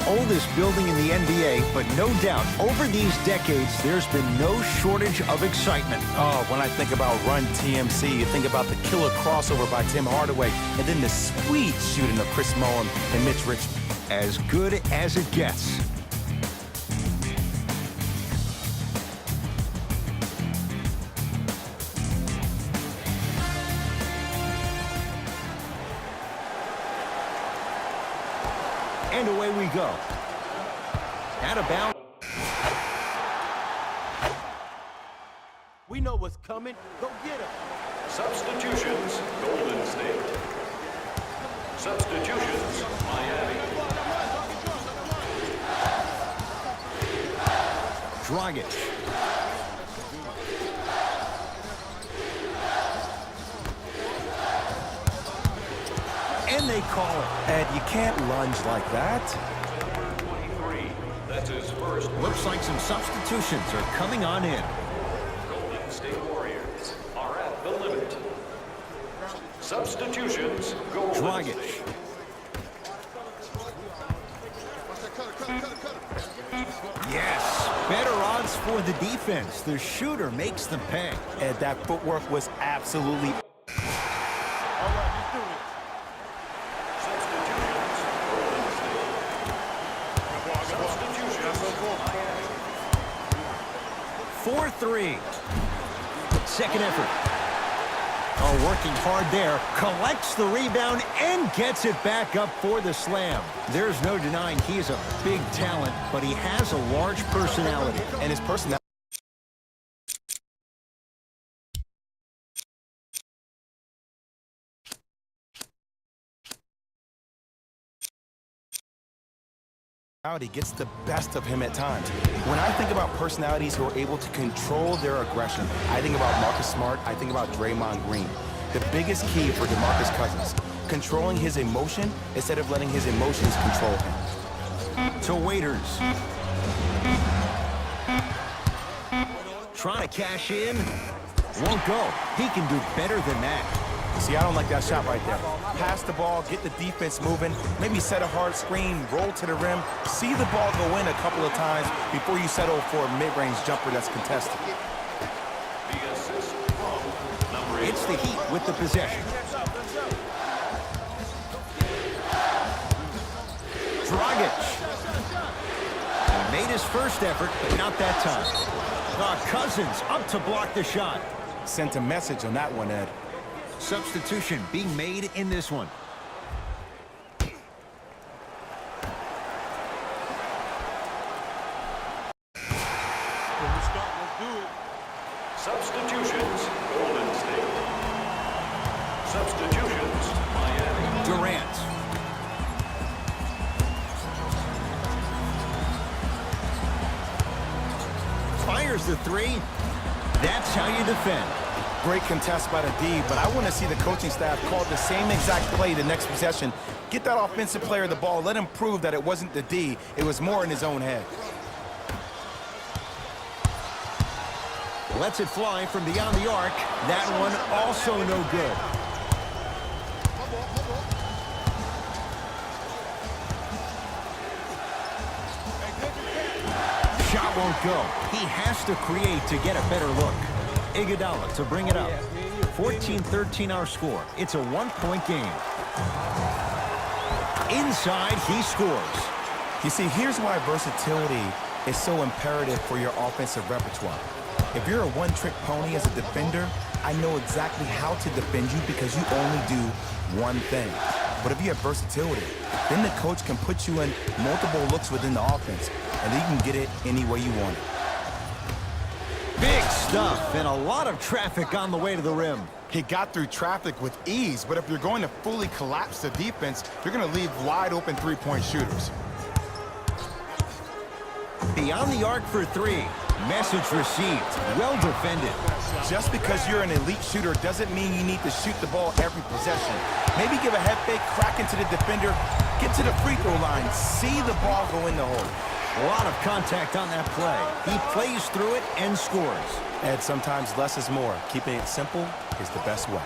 oldest building in the NBA, but no doubt, over these decades, there's been no shortage of excitement. Oh, when I think about Run TMC, you think about the killer crossover by Tim Hardaway, and then the sweet shooting of Chris Mullin and Mitch Richmond. As good as it gets. And away we go. Out of bounds. We know what's coming. Go get it. Substitutions, Golden State. Substitutions, Miami. Dragic. And they call it. Ed, you can't lunge like that. Number 23, that's his first. Looks like some substitutions are coming on in. Golden State Warriors are at the limit. Substitutions, Golden Dragic. State. Yes, better odds for the defense. The shooter makes them pay. Ed, that footwork was absolutely... Substitutions, Golden State. Substitutions, Miami. 4-3. Second effort. Oh, working hard there. Collects the rebound and gets it back up for the slam. There's no denying he's a big talent, but he has a large personality. And his personality... gets the best of him at times. When I think about personalities who are able to control their aggression, I think about Marcus Smart, I think about Draymond Green. The biggest key for DeMarcus Cousins, controlling his emotion instead of letting his emotions control him. To Waiters. Trying to cash in. Won't go. He can do better than that. See, I don't like that shot right there. Pass the ball, get the defense moving, maybe set a hard screen, roll to the rim, see the ball go in a couple of times before you settle for a mid-range jumper that's contested. The assist from number 8. It's the Heat with the possession. Dragic. He made his first effort, but not that time. Cousins up to block the shot. Sent a message on that one, Ed. Substitution being made in this one. Substitutions, Golden State. Substitutions, Miami. Durant. Fires the three. That's how you defend. Great contest by the D, but I want to see the coaching staff call the same exact play the next possession. Get that offensive player the ball. Let him prove that it wasn't the D. It was more in his own head. Lets it fly from beyond the arc. That one also no good. Shot won't go. He has to create to get a better look. Iguodala to bring it up. 14-13 our score. It's a one-point game. Inside, he scores. You see, here's why versatility is so imperative for your offensive repertoire. If you're a one-trick pony as a defender, I know exactly how to defend you because you only do one thing. But if you have versatility, then the coach can put you in multiple looks within the offense, and then you can get it any way you want it. Big stuff and a lot of traffic on the way to the rim. He got through traffic with ease, but if you're going to fully collapse the defense, you're going to leave wide open three-point shooters. Beyond the arc for three. Message received. Well defended. Just because you're an elite shooter doesn't mean you need to shoot the ball every possession. Maybe give a head fake, crack into the defender, get to the free throw line, see the ball go in the hole. A lot of contact on that play. He plays through it and scores. And sometimes less is more. Keeping it simple is the best way.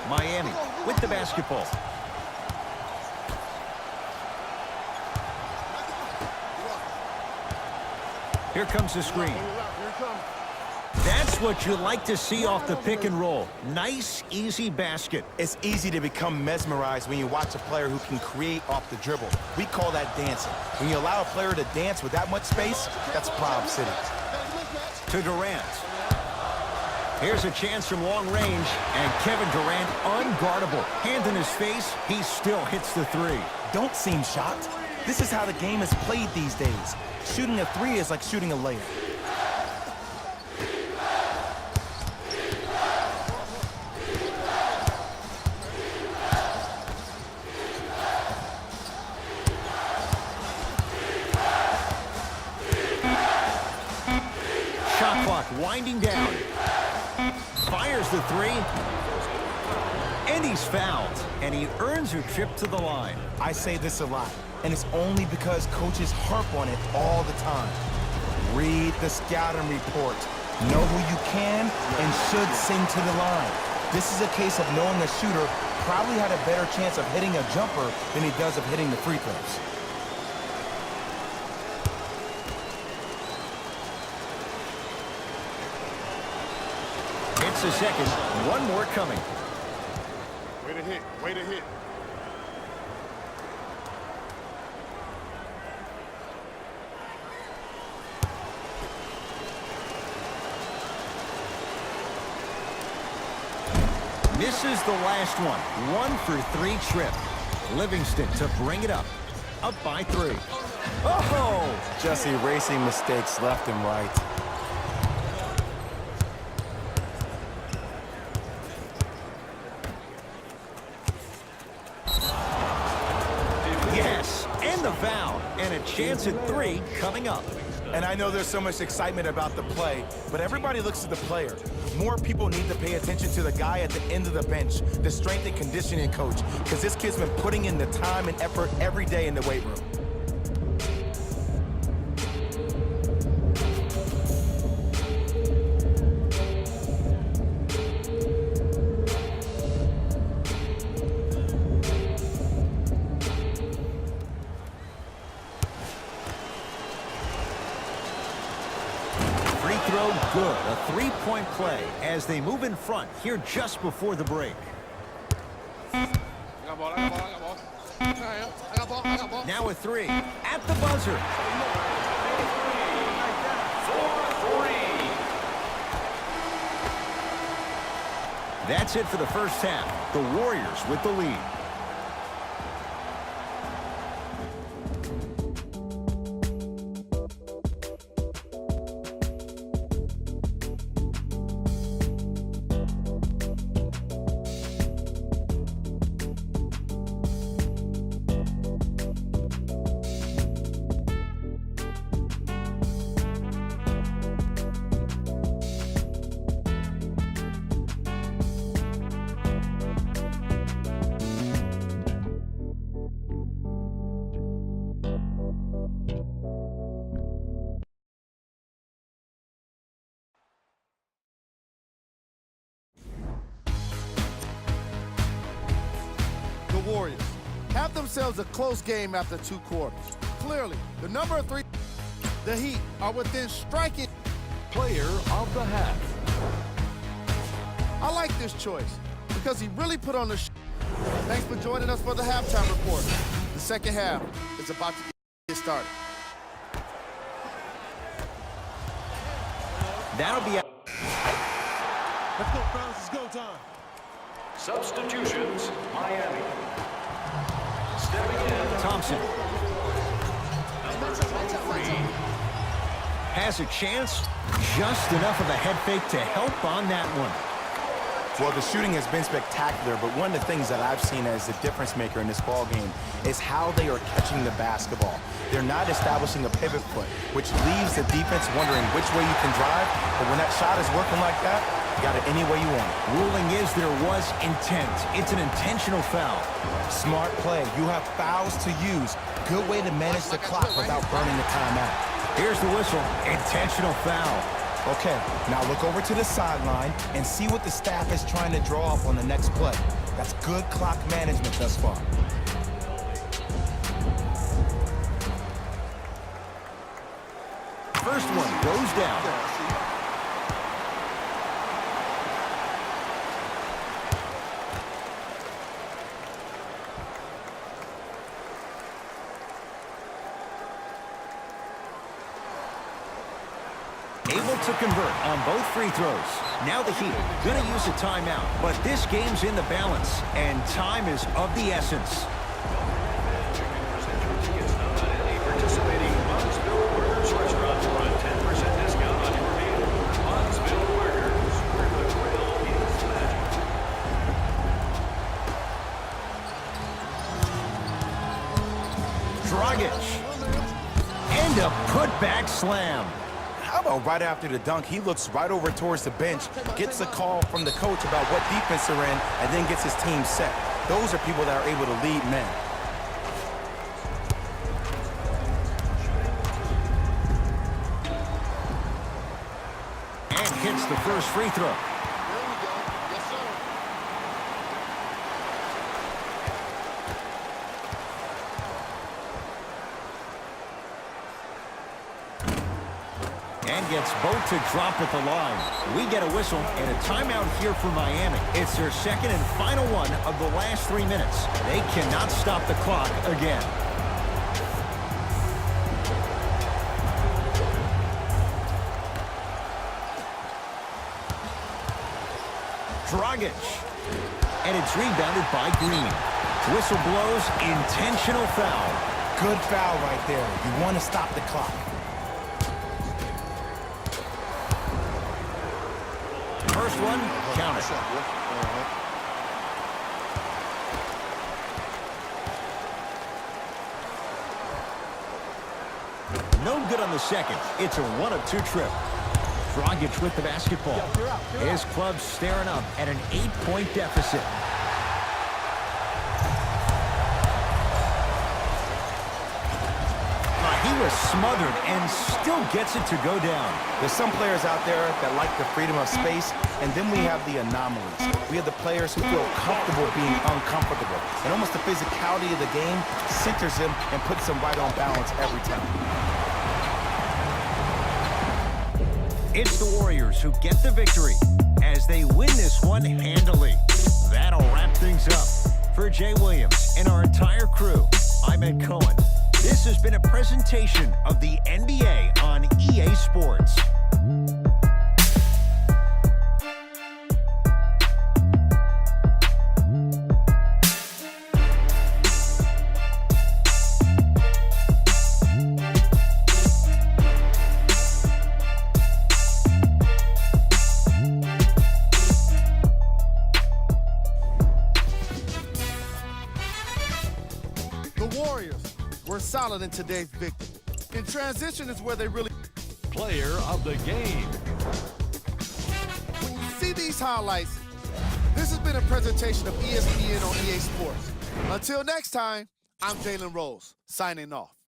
Miami with the basketball. Here comes the screen. That's what you like to see off the pick and roll. Nice, easy basket. It's easy to become mesmerized when you watch a player who can create off the dribble. We call that dancing. When you allow a player to dance with that much space, that's Prob City. To Durant. Here's a chance from long range, and Kevin Durant unguardable. Hand in his face, he still hits the three. Don't seem shocked. This is how the game is played these days. Shooting a three is like shooting a layup. Shot clock winding down. Fires the three. And he's fouled. And he earns a trip to the line. I say this a lot, and it's only because coaches harp on it all the time. Read the scouting report. Know who you can and should send to the line. This is a case of knowing a shooter probably had a better chance of hitting a jumper than he does of hitting the free throws. Hits the second. One more coming. Way to hit. Way to hit. Misses the last one. 1 for 3 trip. Livingston to bring it up. Up by 3. Oh! Just erasing mistakes left and right. Yes, and the foul. And a chance at 3 coming up. And I know there's so much excitement about the play, but everybody looks at the player. More people need to pay attention to the guy at the end of the bench, the strength and conditioning coach, because this kid's been putting in the time and effort every day in the weight room. Throw good. A 3-point play as they move in front here just before the break. Now a 3 at the buzzer. 4-3. That's it for the first half. The Warriors with the lead. Warriors have themselves a close game after 2 quarters. Clearly, the number 3, the Heat, are within striking. Player of the half. I like this choice because he really put on the Thanks for joining us for the halftime report. The second half is about to get started. That'll be Let's go, Browns. It's go time. Substitutions, Miami. Stepping in. Thompson. Has a chance. Just enough of a head fake to help on that one. Well, the shooting has been spectacular, but one of the things that I've seen as the difference maker in this ball game is how they are catching the basketball. They're not establishing a pivot foot, which leaves the defense wondering which way you can drive, but when that shot is working like that, you got it any way you want it. Ruling is there was intent. It's an intentional foul. Smart play. You have fouls to use. Good way to manage the clock without burning the timeout. Here's the whistle. Intentional foul. Okay, now look over to the sideline and see what the staff is trying to draw up on the next play. That's good clock management thus far. first one goes down. Able to convert on both free throws. Now the Heat going to use a timeout, but this game's in the balance, and time is of the essence. Participating Huntsville Burgers restaurant for a 10% discount on your meal. Huntsville Burgers, where the grill is magic. Dragic. And a putback slam. How about right after the dunk, he looks right over towards the bench, gets a call from the coach about what defense they're in, and then gets his team set. Those are people that are able to lead men. And hits the first free throw. And gets both to drop at the line. We get a whistle and a timeout here for Miami. It's their second and final one of the last 3 minutes. They cannot stop the clock again. Dragic. And it's rebounded by Green. Whistle blows, intentional foul. Good foul right there. You want to stop the clock. First one, count it. No good on the second. It's a 1-of-2 trip. Dragic with the basketball. His club's staring up at an 8-point deficit. He was smothered and still gets it to go down. There's some players out there that like the freedom of space, and then we have the anomalies. We have the players who feel comfortable being uncomfortable. And almost the physicality of the game centers them and puts them right on balance every time. It's the Warriors who get the victory as they win this one handily. That'll wrap things up. For Jay Williams and our entire crew, I'm Ed Cohen. This has been a presentation of the NBA on EA Sports. We're solid in today's victory. In transition is where they really... Player of the game. When you see these highlights, this has been a presentation of ESPN on EA Sports. Until next time, I'm Jalen Rose, signing off.